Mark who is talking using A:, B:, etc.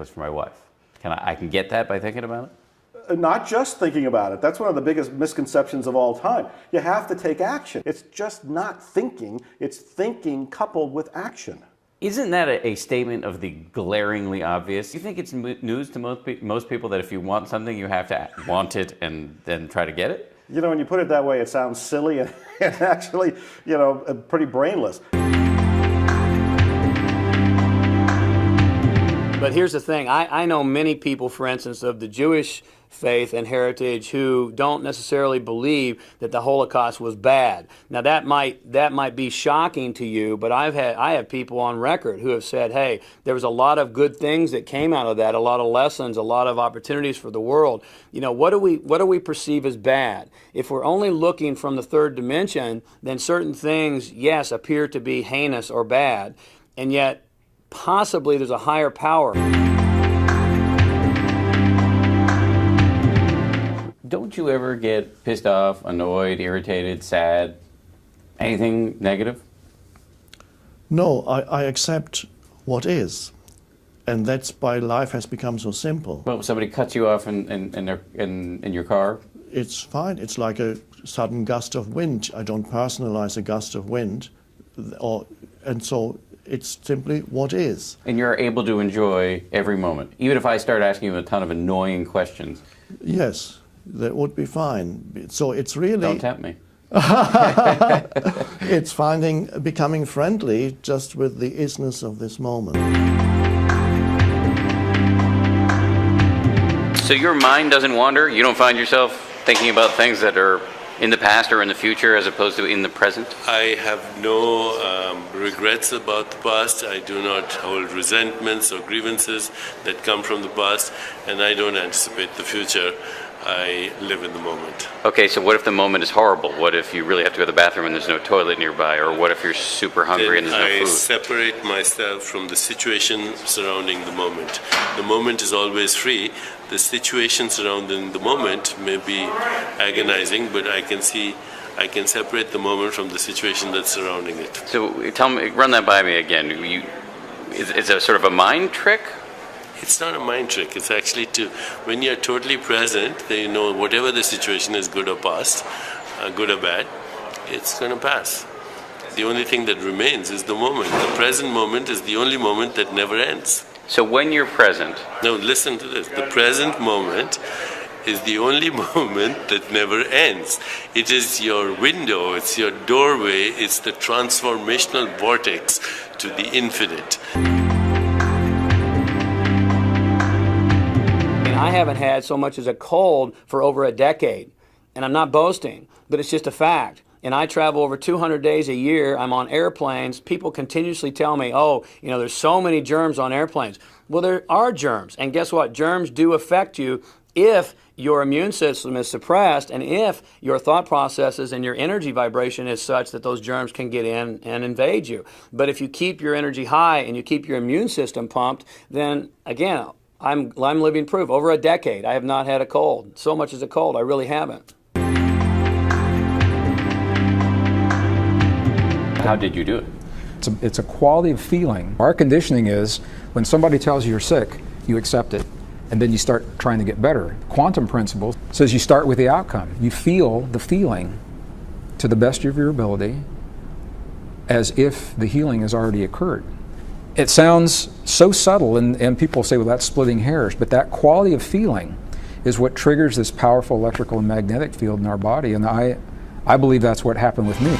A: was for my wife. I can get that by thinking about it?
B: Not just thinking about it. That's one of the biggest misconceptions of all time. You have to take action. It's just not thinking, it's thinking coupled with action.
A: Isn't that a statement of the glaringly obvious? You think it's news to most people that if you want something, you have to want it and then try to get it?
B: You know, when you put it that way, it sounds silly and actually, pretty brainless.
C: But here's the thing, I know many people, for instance, of the Jewish faith and heritage who don't necessarily believe that the Holocaust was bad. Now that might be shocking to you, but I have people on record who have said, hey, there was a lot of good things that came out of that, a lot of lessons, a lot of opportunities for the world. What do we perceive as bad? If we're only looking from the third dimension, then certain things, yes, appear to be heinous or bad, and yet possibly there's a higher power.
A: Don't you ever get pissed off, annoyed, irritated, sad, anything negative?
D: No, I accept what is. And that's why life has become so simple.
A: Well, somebody cuts you off in your car?
D: It's fine. It's like a sudden gust of wind. I don't personalize a gust of wind. And so it's simply what is.
A: And you're able to enjoy every moment, even if I start asking you a ton of annoying questions?
D: Yes, that would be fine. So it's really...
A: Don't tempt me.
D: It's becoming friendly just with the isness of this moment.
A: So your mind doesn't wander? You don't find yourself thinking about things that are in the past or in the future as opposed to in the present?
E: I have no regrets about the past. I do not hold resentments or grievances that come from the past, and I don't anticipate the future. I live in the moment.
A: Okay, so what if the moment is horrible? What if you really have to go to the bathroom and there's no toilet nearby? Or what if you're super hungry and there's no food?
E: I separate myself from the situation surrounding the moment. The moment is always free. The situation surrounding the moment may be agonizing, but I can separate the moment from the situation that's surrounding it.
A: So tell me, run that by me again. Is it a sort of a mind trick?
E: It's not a mind trick. It's actually when you're totally present, whatever the situation is, good or past, good or bad, it's going to pass. The only thing that remains is the moment. The present moment is the only moment that never ends.
A: So when you're present...
E: No, listen to this. The present moment is the only moment that never ends. It is your window, it's your doorway, it's the transformational vortex to the infinite.
C: I haven't had so much as a cold for over a decade, and I'm not boasting, but it's just a fact. And I travel over 200 days a year. I'm on airplanes. People continuously tell me, there's so many germs on airplanes. Well, there are germs, and guess what? Germs do affect you if your immune system is suppressed and if your thought processes and your energy vibration is such that those germs can get in and invade you. But if you keep your energy high and you keep your immune system pumped, then again, I'm living proof. Over a decade, I have not had a cold. So much as a cold, I really haven't.
A: How did you do it?
F: It's a quality of feeling. Our conditioning is when somebody tells you you're sick, you accept it, and then you start trying to get better. Quantum principle says you start with the outcome. You feel the feeling to the best of your ability as if the healing has already occurred. It sounds so subtle, and people say, well, that's splitting hairs, but that quality of feeling is what triggers this powerful electrical and magnetic field in our body, and I believe that's what happened with me.